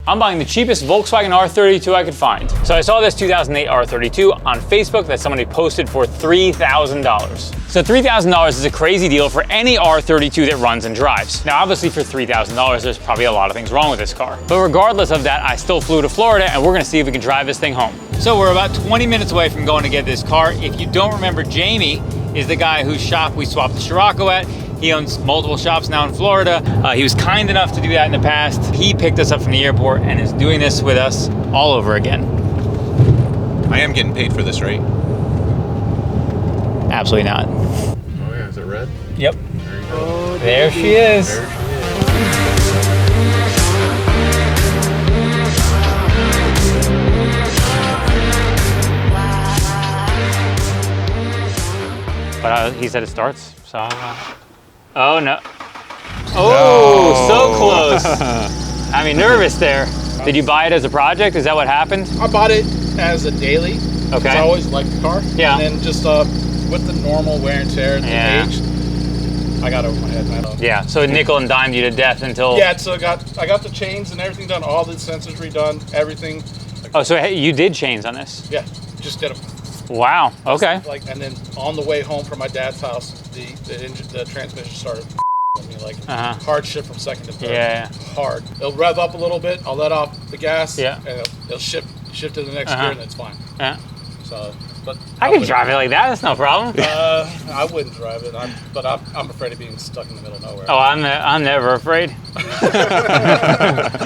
I'm buying the cheapest Volkswagen R32 I could find. So I saw this 2008 R32 on Facebook that somebody posted for $3,000. So $3,000 is a crazy deal for any R32 that runs and drives. Now obviously for $3,000 there's probably a lot of things wrong with this car. But regardless of that, I still flew to Florida and we're gonna see if we can drive this thing home. So we're about 20 minutes away from going to get this car. If you don't remember, Jamie is the guy whose shop we swapped the Scirocco at. He owns multiple shops now in Florida. He was kind enough to do that in the past. He picked us up from the airport and is doing this with us all over again. I am getting paid for this, right? Absolutely not. Oh yeah, is it red? Yep. There you go. Oh, there she is. There she is. But he said it starts, so. Oh no. Oh, no. So close. I mean, nervous there. Did you buy it as a project? Is that what happened? I bought it as a daily. Okay. I always liked the car. Yeah. And then just with the normal wear and tear at the age, I got over my head. Yeah, so it nickel and dimed you to death until... Yeah, so I got the chains and everything done, all the sensors redone, everything. Oh, so you did chains on this? Yeah, just did them. Wow, okay. And then on the way home from my dad's house, the transmission started me, like hard shift from second to third. Yeah. Hard. It'll rev up a little bit, I'll let off the gas, yeah, and it'll shift to the next gear, and it's fine. Yeah. So, but I can drive it like that, that's no problem. I wouldn't drive it, but I'm afraid of being stuck in the middle of nowhere. Oh, I'm never afraid.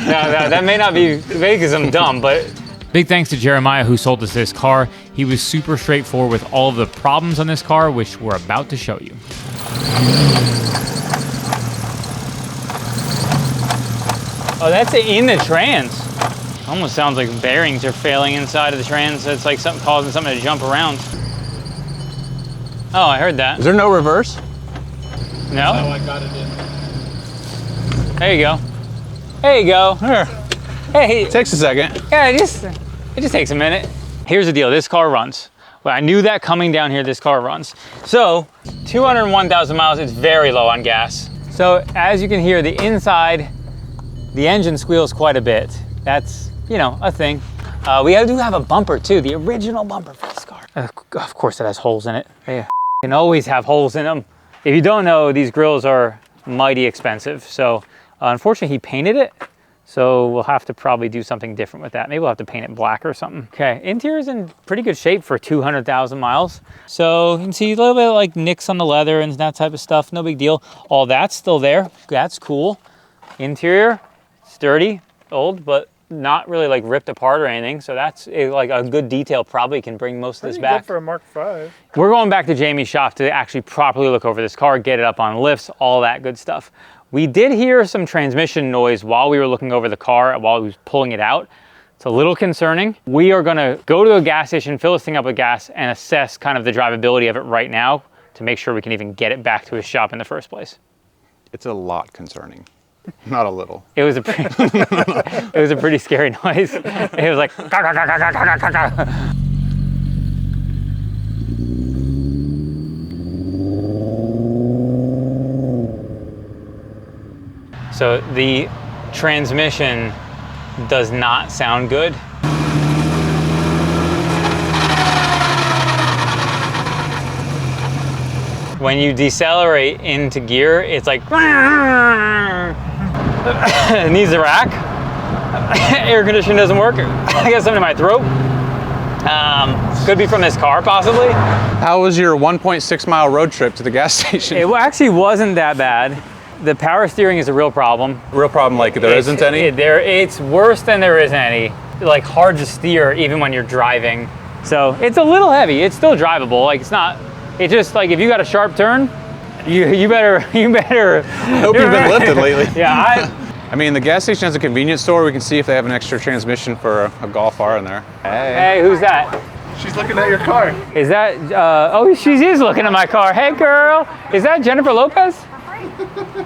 that may not be because I'm dumb, but... Big thanks to Jeremiah who sold us this car. He was super straightforward with all of the problems on this car, which we're about to show you. Oh, that's in the trans. Almost sounds like bearings are failing inside of the trans. It's like something causing something to jump around. Oh, I heard that. Is there no reverse? No? That's how I got it in. There you go. There you go. Here. Hey. It takes a second. Yeah, it just takes a minute. Here's the deal, this car runs. Well, I knew that coming down here, this car runs. So, 201,000 miles, it's very low on gas. So, as you can hear, the inside, the engine squeals quite a bit. That's, you know, a thing. We do have a bumper too, the original bumper for this car. Of course it has holes in it. They can always have holes in them. If you don't know, these grills are mighty expensive. So, unfortunately, he painted it. So we'll have to probably do something different with that. Maybe we'll have to paint it black or something. Okay, interior's in pretty good shape for 200,000 miles. So you can see a little bit of like nicks on the leather and that type of stuff, no big deal. All that's still there, that's cool. Interior, sturdy, old, but not really like ripped apart or anything. So that's like a good detail, probably can bring most of this back. Good for a Mark V. We're going back to Jamie's shop to actually properly look over this car, get it up on lifts, all that good stuff. We did hear some transmission noise while we were looking over the car, while we was pulling it out. It's a little concerning. We are gonna go to a gas station, fill this thing up with gas, and assess kind of the drivability of it right now to make sure we can even get it back to his shop in the first place. It's a lot concerning, not a little. It was a pretty, it was a pretty scary noise. It was like, so the transmission does not sound good. When you decelerate into gear, it's like, it needs a rack. Air conditioning doesn't work. I got something in my throat. Could be from this car, possibly. How was your 1.6 mile road trip to the gas station? It actually wasn't that bad. The power steering is a real problem. Real problem, like there isn't any? It's worse than there isn't any. Like hard to steer even when you're driving. So it's a little heavy. It's still drivable. Like it's not, it's just like if you got a sharp turn, you better. I hope you've been lifted lately. Yeah, I mean, the gas station has a convenience store. We can see if they have an extra transmission for a Golf R in there. Hey, who's that? She's looking at your car. Is that, oh, she is looking at my car. Hey girl, is that Jennifer Lopez?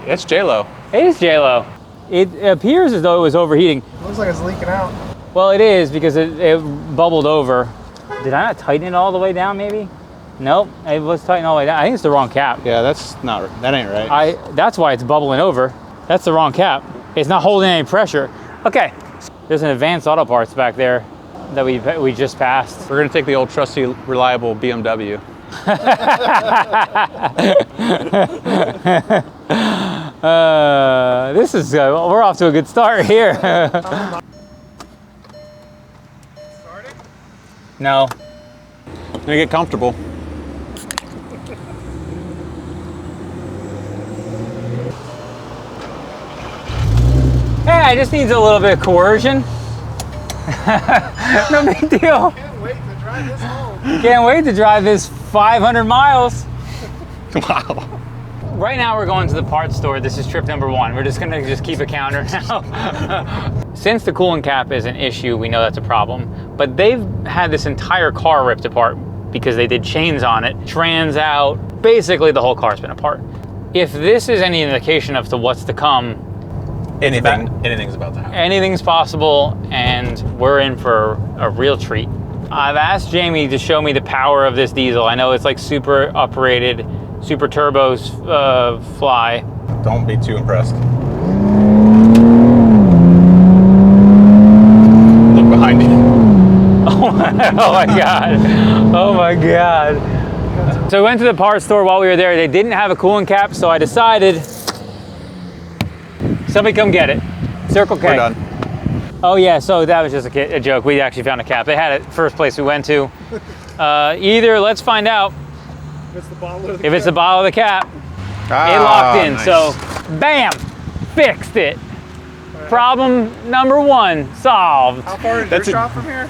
It's J-Lo. It is J-Lo. It appears as though it was overheating. Looks like it's leaking out. Well, it is because it bubbled over. Did I not tighten it all the way down maybe? Nope, it was tightened all the way down. I think it's the wrong cap. Yeah, that ain't right. That's why it's bubbling over. That's the wrong cap. It's not holding any pressure. Okay, There's an Advanced Auto Parts back there that we just passed. We're gonna take the old trusty, reliable BMW. This is, we're off to a good start here. Starting? No. Gonna get comfortable. Hey, it just needs a little bit of coercion. No big deal. Can't wait to drive this home. Can't wait to drive this 500 miles. Wow. Right now we're going to the parts store. This is trip number 1. We're just gonna keep a counter now. Since the coolant cap is an issue, we know that's a problem. But they've had this entire car ripped apart because they did chains on it, trans out, basically the whole car's been apart. If this is any indication of what's to come, Anything's about to happen. anything's possible, and we're in for a real treat. I've asked Jamie to show me the power of this diesel. I know it's like super uprated, super turbos fly. Don't be too impressed. Look behind you. Oh my God. Oh my God. So we went to the parts store while we were there. They didn't have a coolant cap, so I decided, somebody come get it. Circle K. We're done. Oh yeah, so that was just a joke. We actually found a cap. They had it first place we went to. Either, let's find out If it's the bottle of the if it's the bottle of the cap. Ah, It locked in, nice. so bam, fixed it. Problem number 1 solved. How far is your shop from here?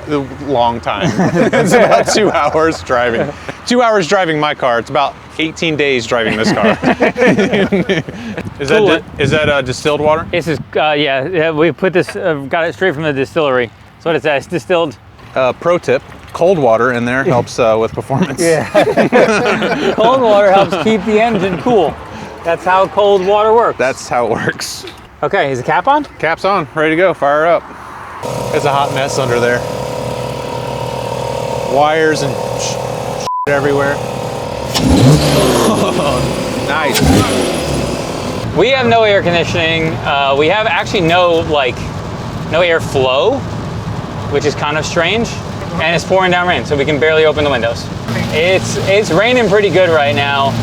A long time. It's about 2 hours driving. 2 hours driving my car. It's about 18 days driving this car. Is that distilled water? This is, yeah, we put this, got it straight from the distillery. That's what it says, distilled. Pro tip, cold water in there helps with performance. Yeah. Cold water helps keep the engine cool. That's how cold water works. That's how it works. Okay, is the cap on? Cap's on, ready to go, fire up. It's a hot mess under there. Wires and everywhere. Nice. We have no air conditioning. We have actually no air flow, which is kind of strange. And it's pouring down rain, so we can barely open the windows. It's raining pretty good right now.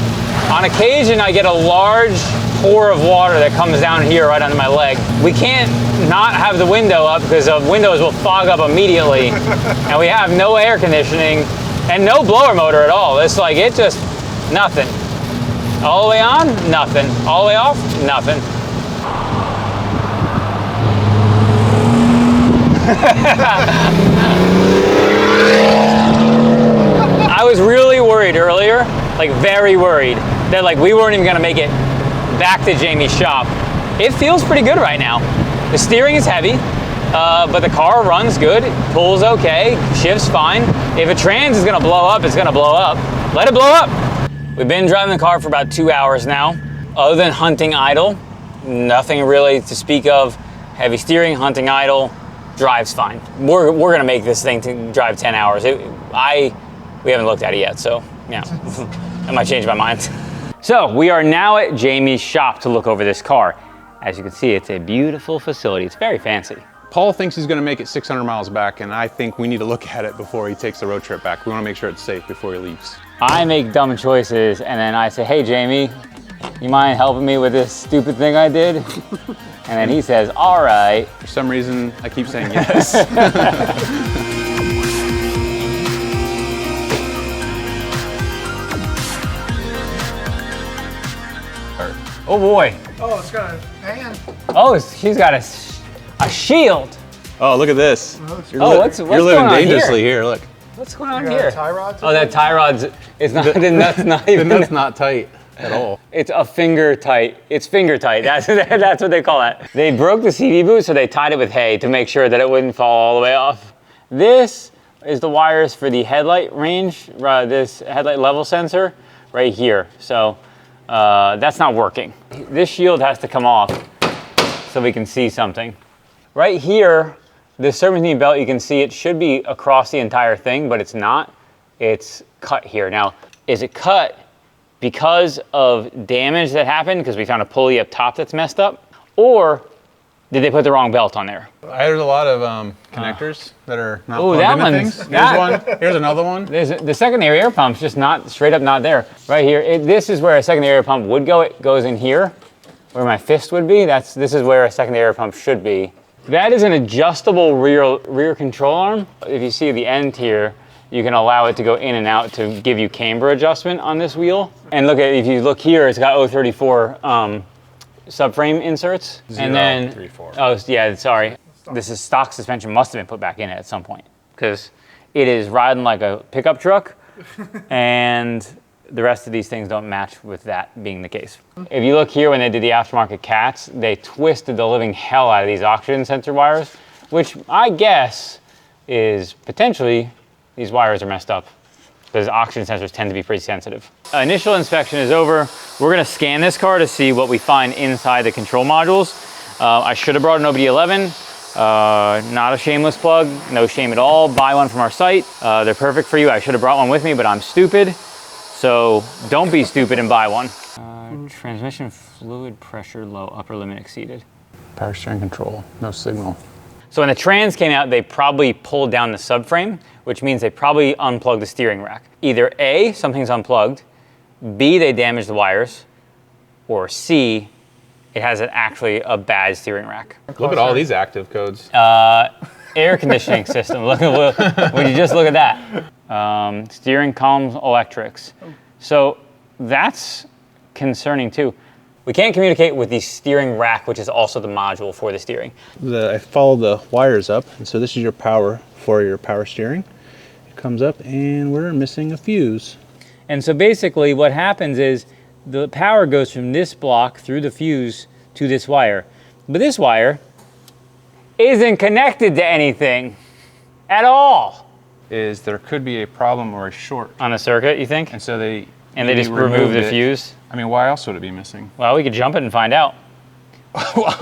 On occasion, I get a large pour of water that comes down here right under my leg. We can't not have the window up because the windows will fog up immediately. And we have no air conditioning and no blower motor at all. It's like, it just, nothing. All the way on, nothing. All the way off, nothing. I was really worried earlier, like very worried, that like we weren't even gonna make it back to Jamie's shop. It feels pretty good right now. The steering is heavy, but the car runs good, pulls okay, shifts fine. If a trans is gonna blow up, it's gonna blow up. Let it blow up. We've been driving the car for about 2 hours now. Other than hunting idle, nothing really to speak of. Heavy steering, hunting idle, drives fine. We're gonna make this thing to drive 10 hours. We haven't looked at it yet, so yeah, I might change my mind. So we are now at Jamie's shop to look over this car. As you can see, it's a beautiful facility. It's very fancy. Paul thinks he's gonna make it 600 miles back, and I think we need to look at it before he takes the road trip back. We wanna make sure it's safe before he leaves. I make dumb choices, and then I say, hey Jamie, you mind helping me with this stupid thing I did? And then he says, all right. For some reason, I keep saying yes. Oh boy. Oh, it's got a hand. Oh, she's got a shield. Oh, look at this. Oh, what's You're going living on dangerously here? here, look. What's going on You got here? tie rods? Oh, that tie rod's, it's not, the nut's not The even. nut's not tight at all. It's a finger tight. It's finger tight. That's what they call that. They broke the CV boot, so they tied it with hay to make sure that it wouldn't fall all the way off. This is the wires for the headlight range, this headlight level sensor right here. So that's not working. This shield has to come off so we can see something. Right here, the serpentine belt, you can see it should be across the entire thing, but it's not. It's cut here. Now, is it cut because of damage that happened because we found a pulley up top that's messed up? Or Did they put the wrong belt on there? There's a lot of connectors that are not Oh, plugged that into one's- things. that- Here's one. Here's another one. The secondary air pump's just not, straight up not there. Right here, this is where a secondary air pump would go. It goes in here, where my fist would be. This is where a secondary air pump should be. That is an adjustable rear control arm. If you see the end here, you can allow it to go in and out to give you camber adjustment on this wheel. And if you look here, it's got 034 subframe inserts. And then, 034. oh yeah, sorry. This is stock suspension, must have been put back in it at some point because it is riding like a pickup truck and the rest of these things don't match with that being the case. If you look here, when they did the aftermarket cats, they twisted the living hell out of these oxygen sensor wires, which I guess is potentially these wires are messed up because oxygen sensors tend to be pretty sensitive. Initial inspection is over. We're gonna scan this car to see what we find inside the control modules. I should have brought an OBDeleven. Not a shameless plug, no shame at all. Buy one from our site. They're perfect for you. I should have brought one with me, but I'm stupid. So don't be stupid and buy one. Transmission fluid pressure low, upper limit exceeded. Power steering control, no signal. So when the trans came out, they probably pulled down the subframe, which means they probably unplugged the steering rack. Either A, something's unplugged, B, they damaged the wires, or C, it has actually a bad steering rack. Look at all these active codes. Air conditioning system, would you just look at that? Steering columns, electrics. So that's concerning too. We can't communicate with the steering rack, which is also the module for the steering. I followed the wires up, and so this is your power for your power steering. It comes up, and we're missing a fuse. And so basically what happens is the power goes from this block through the fuse to this wire. But this wire isn't connected to anything at all. There could be a problem or a short. On the circuit, you think? And so they just removed the fuse? I mean, why else would it be missing? Well, we could jump it and find out.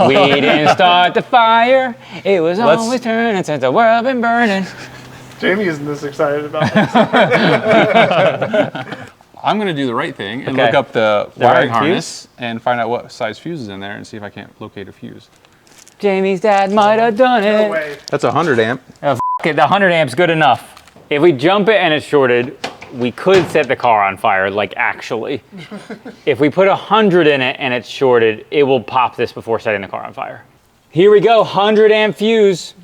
We didn't start the fire. It was always turning since the world been burning. Jamie isn't this excited about this. I'm going to do the right thing and Okay. look up the right wiring fuse? harness and find out what size fuse is in there and see if I can't locate a fuse. Jamie's dad might have done it. No way. That's 100 amp. Oh, it, the 100 amps good enough. If we jump it and it's shorted, we could set the car on fire, like actually. If we put 100 in it and it's shorted, it will pop this before setting the car on fire. Here we go, 100 amp fuse.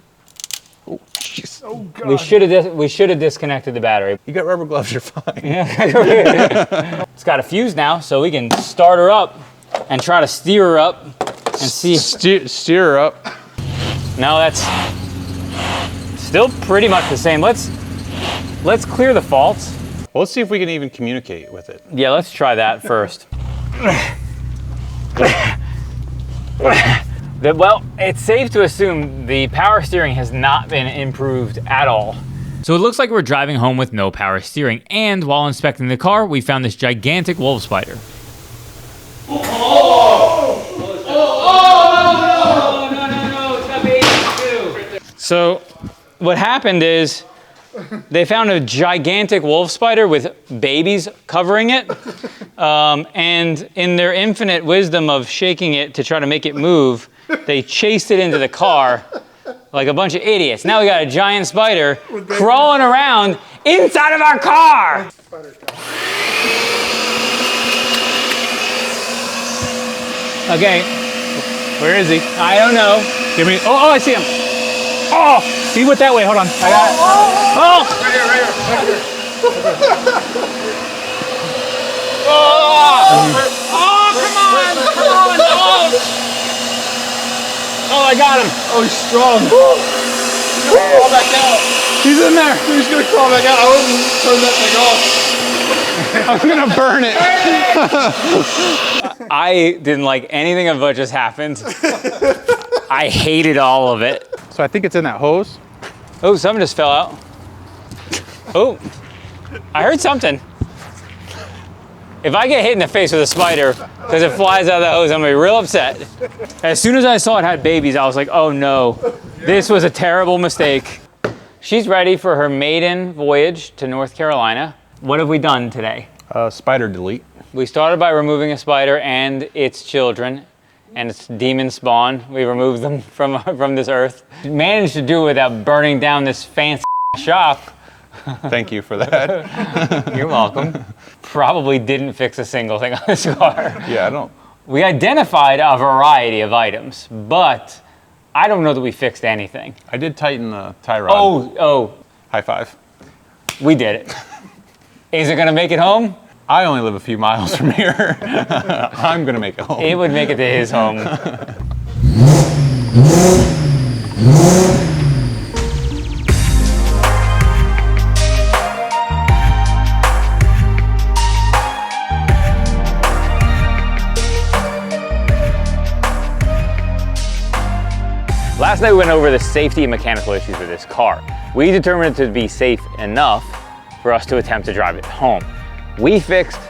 Oh, jeez. Oh, God. We should have disconnected the battery. You got rubber gloves, you're fine. Yeah. It's got a fuse now, so we can start her up and try to steer her up and see. Steer her up. No, that's still pretty much the same. Let's clear the faults. Well, let's see if we can even communicate with it. Yeah, let's try that first. Well, it's safe to assume the power steering has not been improved at all. So it looks like we're driving home with no power steering, and while inspecting the car, we found this gigantic wolf spider. So what happened is they found a gigantic wolf spider with babies covering it, and in their infinite wisdom of shaking it to try to make it move, they chased it into the car like a bunch of idiots. Now we got a giant spider crawling around inside of our car. Okay, Where is he? I don't know. Give me. Oh, I see him. Oh, he went that way. Hold on. I got it. Oh! Right here, right here. Oh, come on! Oh, I got him. Oh, he's strong. He's gonna crawl back out. He's in there. He's gonna crawl back out. I wouldn't turn that thing off. I'm gonna burn it. I didn't like anything of what just happened. I hated all of it. So I think it's in that hose. Oh, something just fell out. Oh, I heard something. If I get hit in the face with a spider because it flies out of the hose, I'm gonna be real upset. As soon as I saw it had babies, I was like, oh no, this was a terrible mistake. She's ready for her maiden voyage to North Carolina. What have we done today? Spider delete. We started by removing a spider and its children. and it's demon spawn. We removed them from this earth. Managed to do it without burning down this fancy shop. Thank you for that. You're welcome. Probably didn't fix a single thing on this car. Yeah, I don't. We identified a variety of items, but I don't know that we fixed anything. I did tighten the tie rod. Oh. High five. We did it. Is it gonna make it home? I only live a few miles from here. I'm gonna make it home. It would make it to his home. Last night we went over the safety and mechanical issues with this car. We determined it to be safe enough for us to attempt to drive it home. We fixed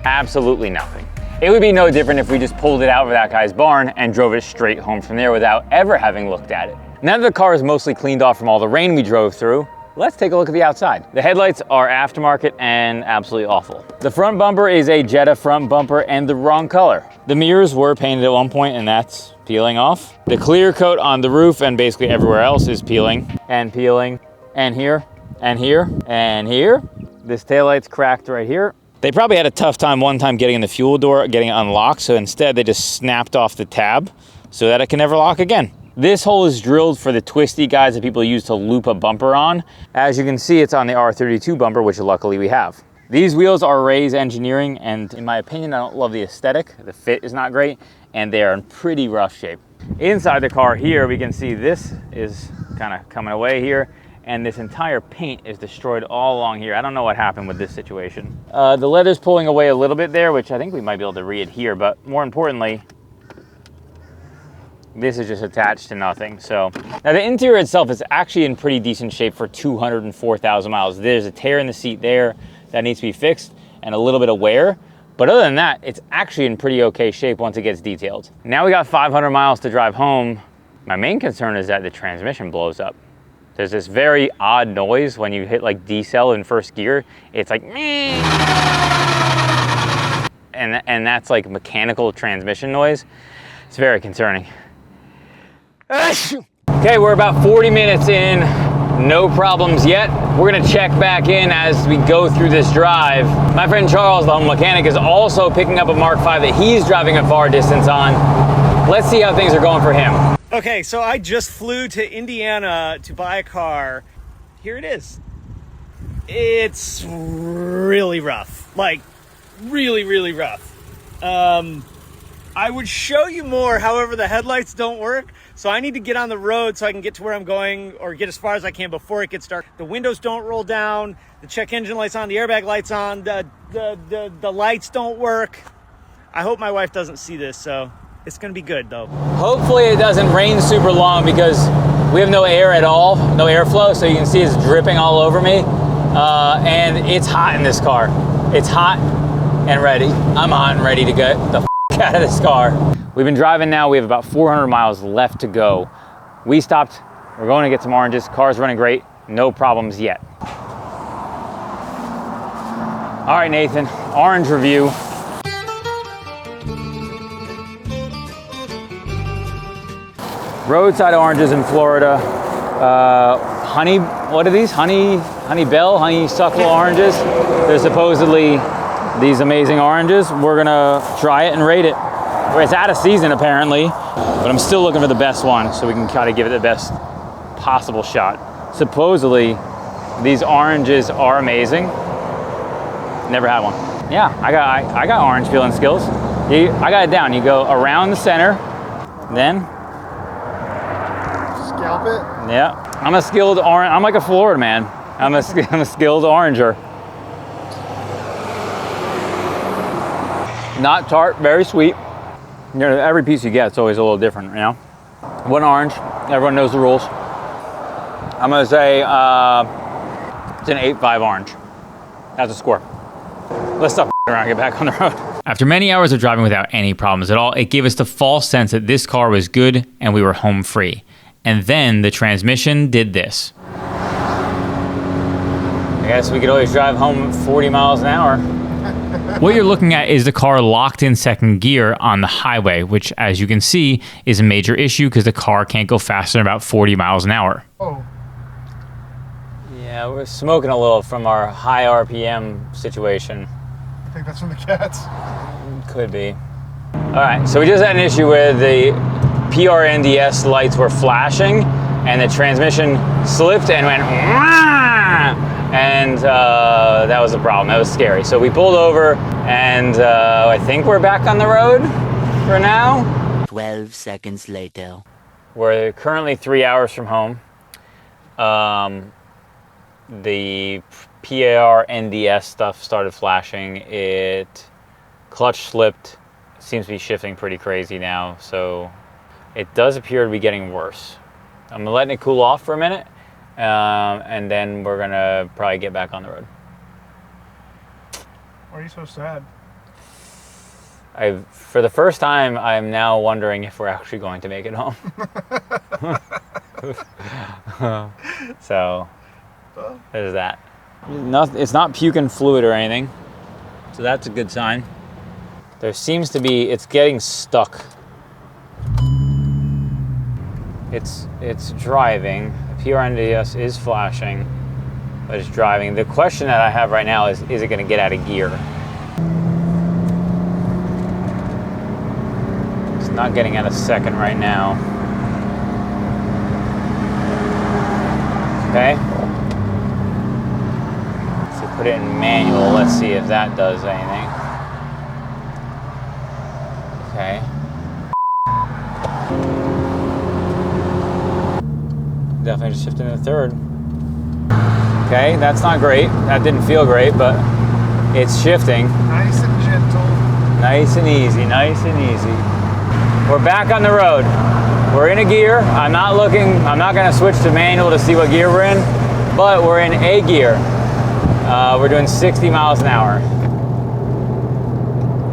absolutely nothing. It would be no different if we just pulled it out of that guy's barn and drove it straight home from there without ever having looked at it. Now that the car is mostly cleaned off from all the rain we drove through, let's take a look at the outside. The headlights are aftermarket and absolutely awful. The front bumper is a Jetta front bumper and the wrong color. The mirrors were painted at one point and that's peeling off. The clear coat on the roof and basically everywhere else is peeling and peeling, and here and here and here. This taillight's cracked right here. They probably had a tough time one time getting in the fuel door, getting it unlocked, so instead they just snapped off the tab so that it can never lock again. This hole is drilled for the twisty guides that people use to loop a bumper on. As you can see, it's on the R32 bumper, which luckily we have. These wheels are Ray's engineering, and in my opinion, I don't love the aesthetic. The fit is not great, and they are in pretty rough shape. Inside the car here, we can see this is kind of coming away here, and this entire paint is destroyed all along here. I don't know what happened with this situation. The leather's pulling away a little bit there, which I think we might be able to re-adhere, but more importantly, this is just attached to nothing. So now the interior itself is actually in pretty decent shape for 204,000 miles. There's a tear in the seat there that needs to be fixed and a little bit of wear. But other than that, it's actually in pretty okay shape once it gets detailed. Now we got 500 miles to drive home. My main concern is that the transmission blows up. There's this very odd noise when you hit like decel in first gear. It's like, meh. And that's like mechanical transmission noise. It's very concerning. Okay, we're about 40 minutes in, no problems yet. We're gonna check back in as we go through this drive. My friend Charles, the home mechanic, is also picking up a Mark V that he's driving a far distance on. Let's see how things are going for him. Okay, so I just flew to Indiana to buy a car. Here it is. It's really rough, like really, really rough. I would show you more, however, the headlights don't work. So I need to get on the road so I can get to where I'm going or get as far as I can before it gets dark. The windows don't roll down, the check engine light's on, the airbag light's on, the lights don't work. I hope my wife doesn't see this, so it's gonna be good though. Hopefully it doesn't rain super long because we have no air at all, no airflow, so you can see it's dripping all over me. And it's hot in this car. It's hot and ready. I'm hot and ready to get the out of this car. We've been driving now, we have about 400 miles left to go. We stopped, we're going to get some oranges. Car's running great, no problems yet. All right, Nathan, orange review. Roadside oranges in Florida. Honey, what are these? Honeysuckle oranges. They're supposedly these amazing oranges. We're gonna try it and rate it. It's out of season apparently, but I'm still looking for the best one so we can kind of give it the best possible shot. Supposedly, these oranges are amazing. Never had one. Yeah, I got orange peeling skills. I got it down. You go around the center, then Scalp it? yeah. I'm a skilled orange. I'm like a Florida man. I'm a skilled oranger. Not tart, very sweet. You know, every piece you get, it's always a little different, you know? One orange, everyone knows the rules. I'm gonna say it's an 8.5 orange. That's a score. Let's stop around and get back on the road. After many hours of driving without any problems at all, it gave us the false sense that this car was good and we were home free. And then the transmission did this. I guess we could always drive home 40 miles an hour. What you're looking at is the car locked in second gear on the highway, which, as you can see, is a major issue because the car can't go faster than about 40 miles an hour. Oh. Yeah, we're smoking a little from our high RPM situation. I think that's from the cats. Could be. All right, so we just had an issue where the PRNDS lights were flashing and the transmission slipped and went and that was a problem. That was scary. So we pulled over and I think we're back on the road for now. 12 seconds later. We're currently 3 hours from home. The PRNDS stuff started flashing. It clutch slipped. It seems to be shifting pretty crazy now. So it does appear to be getting worse. I'm letting it cool off for a minute. And then we're gonna probably get back on the road. Why are you so sad? For the first time, I'm now wondering if we're actually going to make it home. So there's that. It's not puking fluid or anything, so that's a good sign. There seems to be, it's getting stuck. It's driving. The PRNDS is flashing, but it's driving. The question that I have right now is it going to get out of gear? It's not getting out of second right now. Okay. So put it in manual. Let's see if that does anything. Okay. Definitely just shifting to third. Okay, that's not great. That didn't feel great, but it's shifting. Nice and gentle. Nice and easy, nice and easy. We're back on the road. We're in a gear. I'm not gonna switch to manual to see what gear we're in, but we're in A gear. We're doing 60 miles an hour.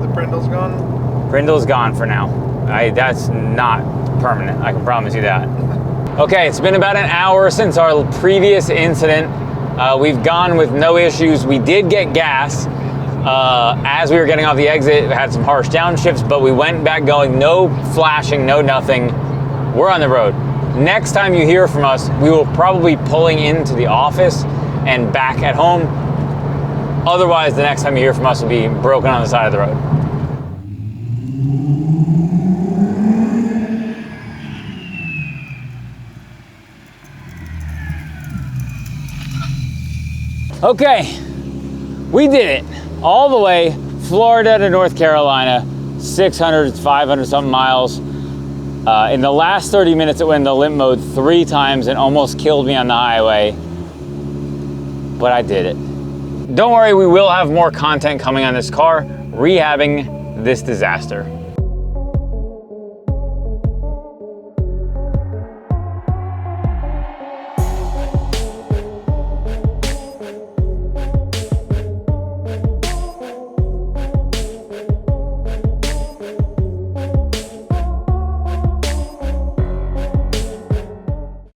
The brindle's gone? Brindle's gone for now. That's not permanent, I can promise you that. Okay, it's been about an hour since our previous incident. We've gone with no issues. We did get gas as we were getting off the exit. We had some harsh downshifts, but we went back going, no flashing, no nothing. We're on the road. Next time you hear from us, we will probably be pulling into the office and back at home. Otherwise, the next time you hear from us will be broken on the side of the road. Okay, we did it. All the way, Florida to North Carolina, 600, 500 something miles. In the last 30 minutes, it went into limp mode 3 times and almost killed me on the highway, but I did it. Don't worry, we will have more content coming on this car, rehabbing this disaster.